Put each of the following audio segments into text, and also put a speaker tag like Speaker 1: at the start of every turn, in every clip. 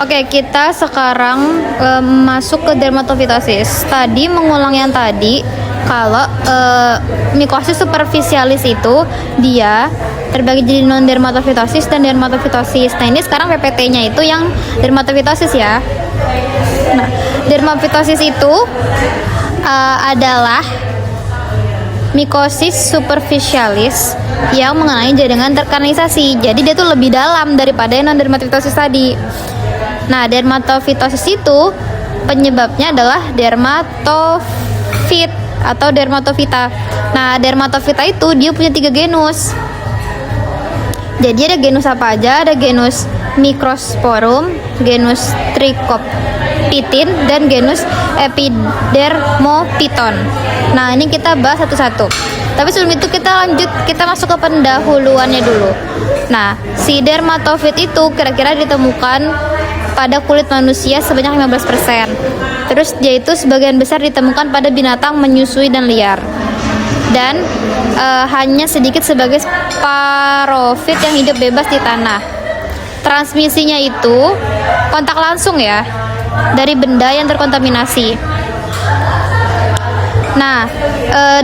Speaker 1: Oke, kita sekarang masuk ke dermatofitosis. Tadi mengulang yang tadi, kalau mikosis superficialis itu dia terbagi jadi non dermatofitosis dan dermatofitosis. Nah, ini sekarang PPT-nya itu yang dermatofitosis ya. Nah, dermatofitosis itu adalah mikosis superficialis yang mengenai jaringan terkanalisasi. Jadi dia tuh lebih dalam daripada non dermatofitosis tadi. Nah, dermatofitosis itu penyebabnya adalah dermatofit atau dermatofita. Nah, dermatofita itu dia punya 3 genus. Jadi ada genus apa aja? Ada genus Microsporum, genus Trichopitin, dan genus Epidermophyton. Nah, ini kita bahas satu-satu. Tapi sebelum itu kita masuk ke pendahuluannya dulu. Nah, si dermatofit itu kira-kira ditemukan pada kulit manusia sebanyak 15%. Terus dia itu sebagian besar ditemukan pada binatang menyusui dan liar. Dan hanya sedikit sebagai sporofit yang hidup bebas di tanah. Transmisinya itu kontak langsung ya, dari benda yang terkontaminasi. Nah,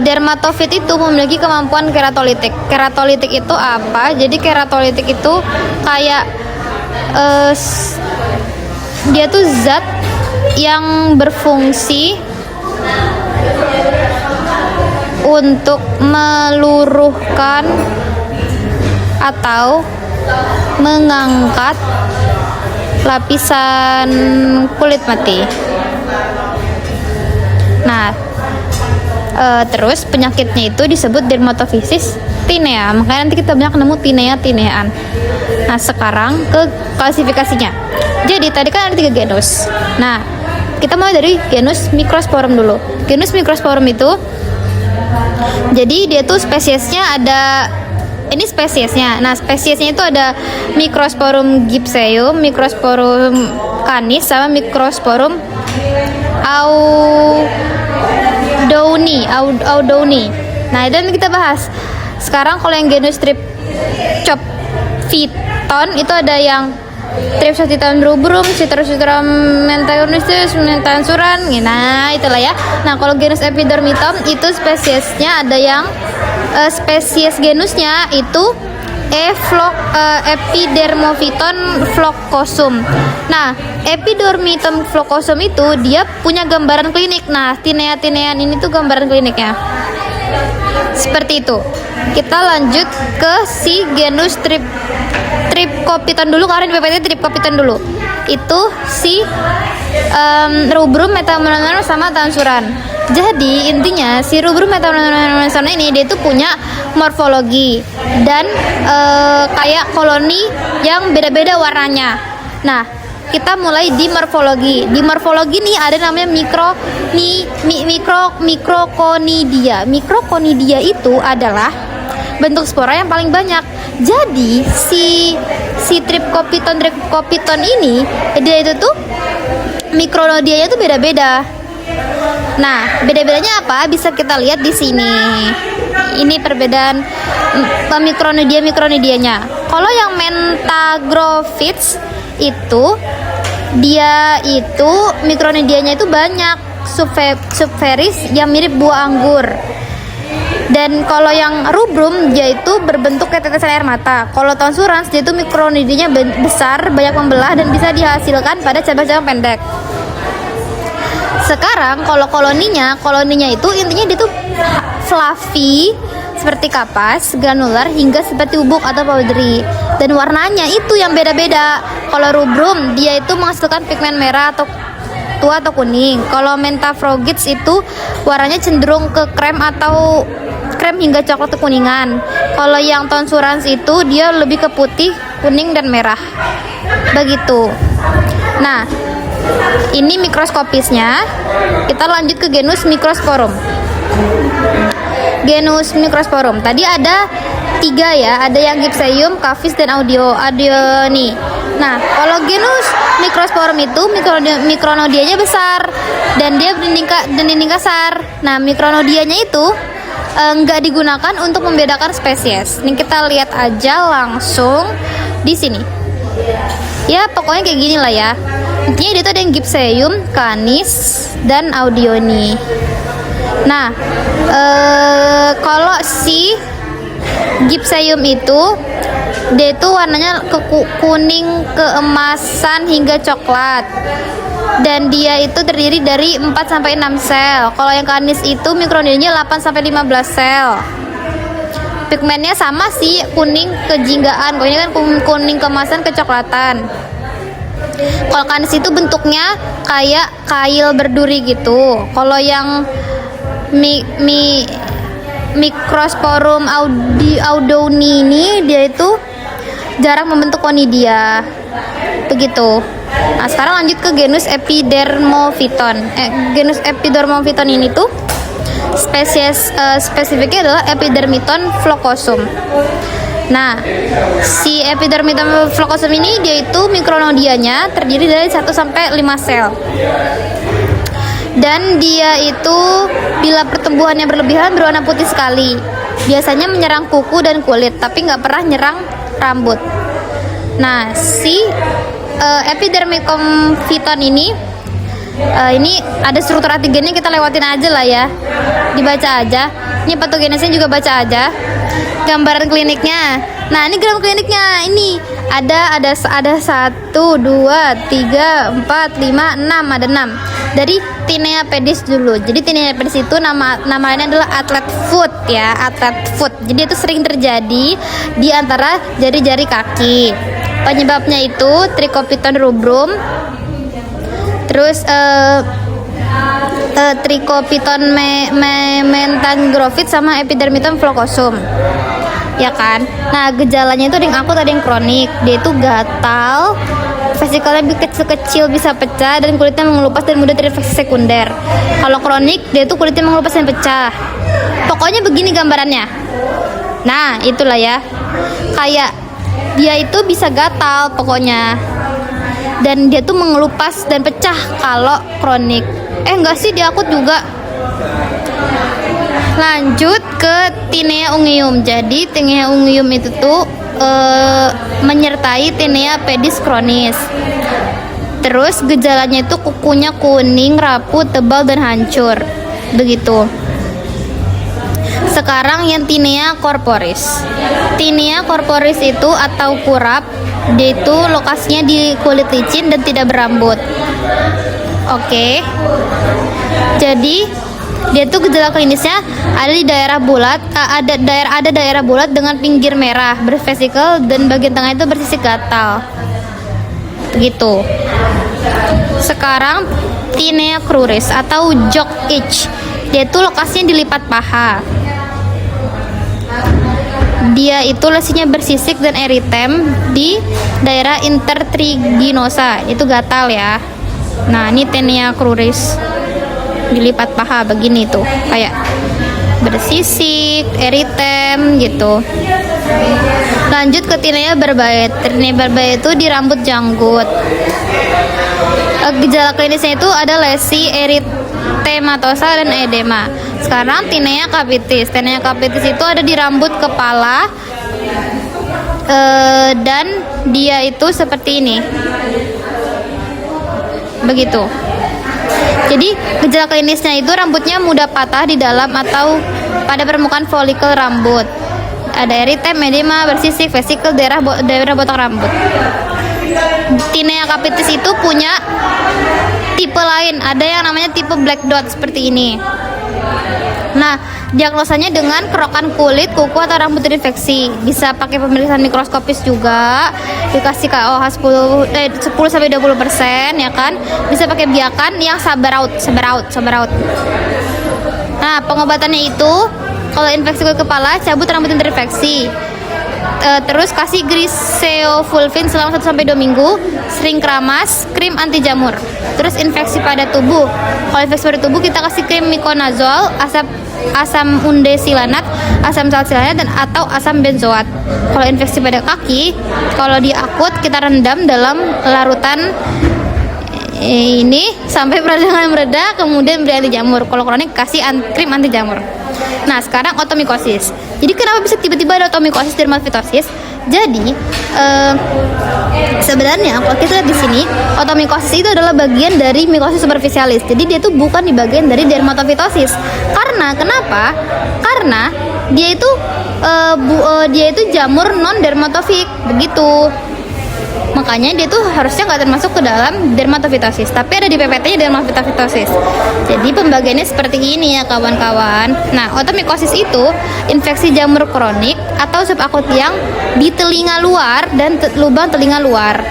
Speaker 1: dermatofit itu memiliki kemampuan keratolitik. Keratolitik itu apa? Jadi keratolitik itu kayak dia tuh zat yang berfungsi untuk meluruhkan atau mengangkat lapisan kulit mati. Nah, terus penyakitnya itu disebut dermatofisis tinea. Makanya nanti kita banyak nemu tineaan. Nah, sekarang ke klasifikasinya. Jadi tadi kan ada 3 genus. Nah, kita mulai dari genus Microsporum dulu. Genus Microsporum itu jadi dia tuh spesiesnya ada, ini spesiesnya. Nah, spesiesnya itu ada Microsporum gypseum, Microsporum canis, sama Microsporum audouni. Nah, itu yang kita bahas. Sekarang kalau yang genus Trichophyton itu ada yang Tripsodium rubrum, Citrosudram mentayonisis, mentansuran. Nah, itulah ya. Nah, kalau genus Epidermophyton itu spesiesnya ada yang spesies genusnya itu Epidermophyton floccosum. Nah, Epidermophyton floccosum itu dia punya gambaran klinik. Nah, tinean ini tuh gambaran kliniknya. Seperti itu. Kita lanjut ke si genus Trichopiton dulu, karena di PPT Trichopiton dulu. Itu si rubrum metamonomer sama tansuran. Jadi intinya si rubrum metamonomer ini dia itu punya morfologi dan kayak koloni yang beda-beda warnanya. Nah, kita mulai di morfologi. Di morfologi nih ada namanya mikrokonidia. Mikrokonidia itu adalah bentuk spora yang paling banyak. Jadi si Trichopiton ini dia itu tuh mikronidianya tuh beda-beda. Nah, beda-bedanya apa? Bisa kita lihat di sini. Ini perbedaan mikronidianya. Kalau yang Mentagrophytes itu dia itu mikronidianya itu banyak, subferis yang mirip buah anggur. Dan kalau yang rubrum dia itu berbentuk kayak tetesan air mata. Kalau tonsurans dia itu mikronidianya besar, banyak membelah dan bisa dihasilkan pada cabang-cabang pendek. Sekarang kalau koloninya itu intinya dia tuh fluffy seperti kapas, granular hingga seperti bubuk atau powdery. Dan warnanya itu yang beda-beda. Kalau rubrum dia itu menghasilkan pigmen merah atau tua atau kuning. Kalau Mentaphrogits itu warnanya cenderung ke krem hingga coklat kekuningan. Kalau yang tonsurans itu dia lebih ke putih, kuning dan merah. Begitu. Nah, ini mikroskopisnya. Kita lanjut ke genus Microsporum. Genus Microsporum. Tadi ada 3 ya, ada yang Gypseum, Cavis dan audioni. Nah, kalau genus Microsporum itu mikronodianya besar dan dia berdinding kasar. Nah, mikronodianya itu nggak digunakan untuk membedakan spesies. Ini kita lihat aja langsung di sini. Ya pokoknya kayak gini lah ya. Intinya dia tuh ada yang Gipseium, Canis, dan Audioni. Nah, kalau si Gipseium itu dia itu warnanya kuning, keemasan hingga coklat. Dan dia itu terdiri dari 4 sampai 6 sel. Kalau yang Canis itu mikronilnya 8 sampai 15 sel. Pigmennya sama sih, kuning kejinggaan. Pokoknya kan kuning keemasan kecoklatan. Kalau Canis itu bentuknya kayak kail berduri gitu. Kalau yang Microsporum audioni ini dia itu jarang membentuk konidia. Begitu. Nah, sekarang lanjut ke genus Epidermophyton. Genus Epidermophyton ini tuh spesifiknya adalah Epidermithon flocosum. Nah, si Epidermithon flocosum ini dia itu mikronodianya terdiri dari 1 sampai 5 sel. Dan dia itu bila pertumbuhannya berlebihan berwarna putih sekali. Biasanya menyerang kuku dan kulit, tapi nggak pernah nyerang rambut. Nah, si Epidermithon ini ada struktur antigennya, kita lewatin aja lah ya, dibaca aja. Ini patogenesnya juga baca aja. Gambaran kliniknya. Nah, ini gambaran kliniknya. Ini ada 1, 2, 3, 4, 5, 6, ada 6. Dari Tinea pedis dulu. Jadi Tinea pedis itu nama lainnya adalah athlete foot ya, athlete foot. Jadi itu sering terjadi di antara jari-jari kaki. Penyebabnya itu Trichopiton rubrum, terus Trichopiton mentangrophyt sama Epidermithon flocosum, ya kan. Nah, gejalanya itu ada yang akut, ada yang kronik. Dia itu gatal, vesikelnya kecil-kecil bisa pecah, dan kulitnya mengelupas dan mudah terinfeksi sekunder. Kalau kronik dia itu kulitnya mengelupas dan pecah. Pokoknya begini gambarannya. Nah, itulah ya, kayak dia itu bisa gatal pokoknya, dan dia tuh mengelupas dan pecah kalau kronik. Enggak sih, dia akut juga. Lanjut ke Tinea unguium. Jadi Tinea unguium itu tuh menyertai Tinea pedis kronis. Terus gejalanya itu kukunya kuning, rapuh, tebal, dan hancur. Begitu. Sekarang yang Tinea corporis. Tinea corporis itu atau kurap, dia itu lokasinya di kulit licin dan tidak berambut. Oke. Jadi dia tuh gejala klinisnya ada di daerah bulat, ada daerah bulat dengan pinggir merah, bervesikel, dan bagian tengah itu bersisik gatal. Begitu. Sekarang Tinea cruris atau jock itch. Dia tuh lokasinya di lipat paha. Dia itu lesinya bersisik dan eritem di daerah intertriginosa. Itu gatal ya. Nah, ini Tinea cruris di lipat paha begini tuh, kayak bersisik, eritem gitu. Lanjut ke Tinea barbae. Tinea barbae itu di rambut janggut. Gejala klinisnya itu ada lesi, eritematosa, dan edema. Sekarang Tinea capitis. Tinea capitis itu ada di rambut kepala, dan dia itu seperti ini. Begitu. Jadi gejala klinisnya itu rambutnya mudah patah di dalam atau pada permukaan folikel rambut. Ada eritem, edema, bersisik, vesikel, daerah botak rambut. Tinea capitis itu punya tipe lain, ada yang namanya tipe black dot seperti ini. Nah, diagnosanya dengan kerokan kulit, kuku, atau rambut terinfeksi. Bisa pakai pemeriksaan mikroskopis juga, dikasih KOH 10 sampai 20% ya kan. Bisa pakai biakan yang sabar out. Nah, pengobatannya itu kalau infeksi kulit kepala, cabut rambut yang terinfeksi. Terus kasih griseofulvin selama 1 sampai 2 minggu, sering keramas, krim anti jamur. Terus infeksi pada tubuh. Kalau infeksi pada tubuh kita kasih krim miconazole, asam undesilanat, asam salsilanat, dan atau asam benzoat. Kalau infeksi pada kaki, kalau di akut kita rendam dalam larutan ini sampai peradangan mereda, kemudian beri anti jamur. Kalau kronik kasih krim anti jamur. Nah, sekarang otomikosis. Jadi kenapa bisa tiba-tiba ada otomikosis dermatofirosis? Jadi sebenarnya kalau kita lihat di sini, otomikosis itu adalah bagian dari mikosis superficialis. Jadi dia itu bukan di bagian dari dermatofitosis. Karena kenapa? Karena dia itu jamur non dermatofik begitu. Makanya dia tuh harusnya nggak termasuk ke dalam dermatofitosis, tapi ada di PPT-nya dermatofitosis. Jadi pembagiannya seperti ini ya kawan-kawan. Nah, otomikosis itu infeksi jamur kronik atau subakut yang di telinga luar dan lubang telinga luar.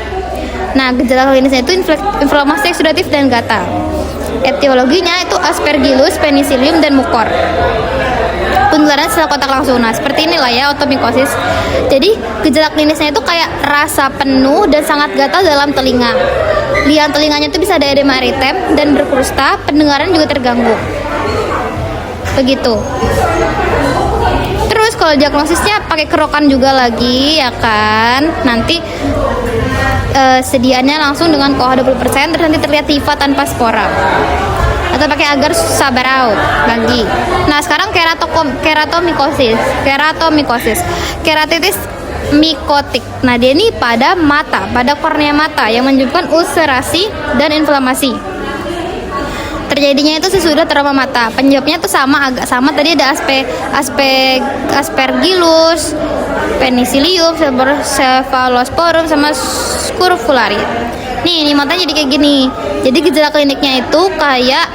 Speaker 1: Nah, gejala klinisnya itu inflamasi eksudatif dan gatal. Etiologinya itu Aspergillus, Penicillium, dan Mucor. Penularan setelah kontak langsung. Nah, seperti inilah ya otomikosis. Jadi gejala klinisnya itu kayak rasa penuh dan sangat gatal dalam telinga. Liang telinganya itu bisa ada edema eritem dan berkrusta. Pendengaran juga terganggu. Begitu. Terus kalau diagnosisnya pakai kerokan juga lagi ya kan. Nanti sediaannya langsung dengan KOH 20%, terus nanti terlihat tifat tanpa spora. Atau pakai agar sabaraut lagi. Nah, sekarang keratomicosis, keratitis mikotik. Nah, dia ini pada mata, pada kornea mata yang menyebabkan ulcerasi dan inflamasi. Terjadinya itu sesudah trauma mata. Penyebabnya itu agak sama. Tadi ada Aspergillus, Penicillium, Cephalosporum, sama Scrofularia. Nih matanya jadi kayak gini. Jadi gejala kliniknya itu kayak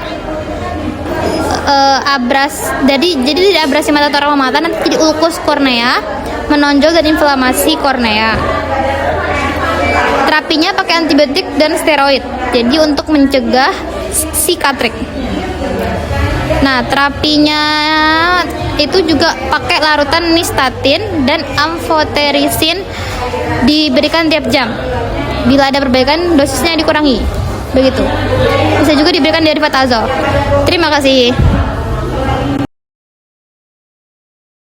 Speaker 1: jadi abrasi mata atau trauma mata, nanti jadi ulkus kornea, menonjol dan inflamasi kornea. Terapinya pakai antibiotik dan steroid. Jadi untuk mencegah sikatrik. Nah, terapinya itu juga pakai larutan nistatin dan amphoterisin, diberikan tiap jam. Bila ada perbaikan, dosisnya dikurangi. Begitu. Bisa juga diberikan derivat azol. Terima kasih.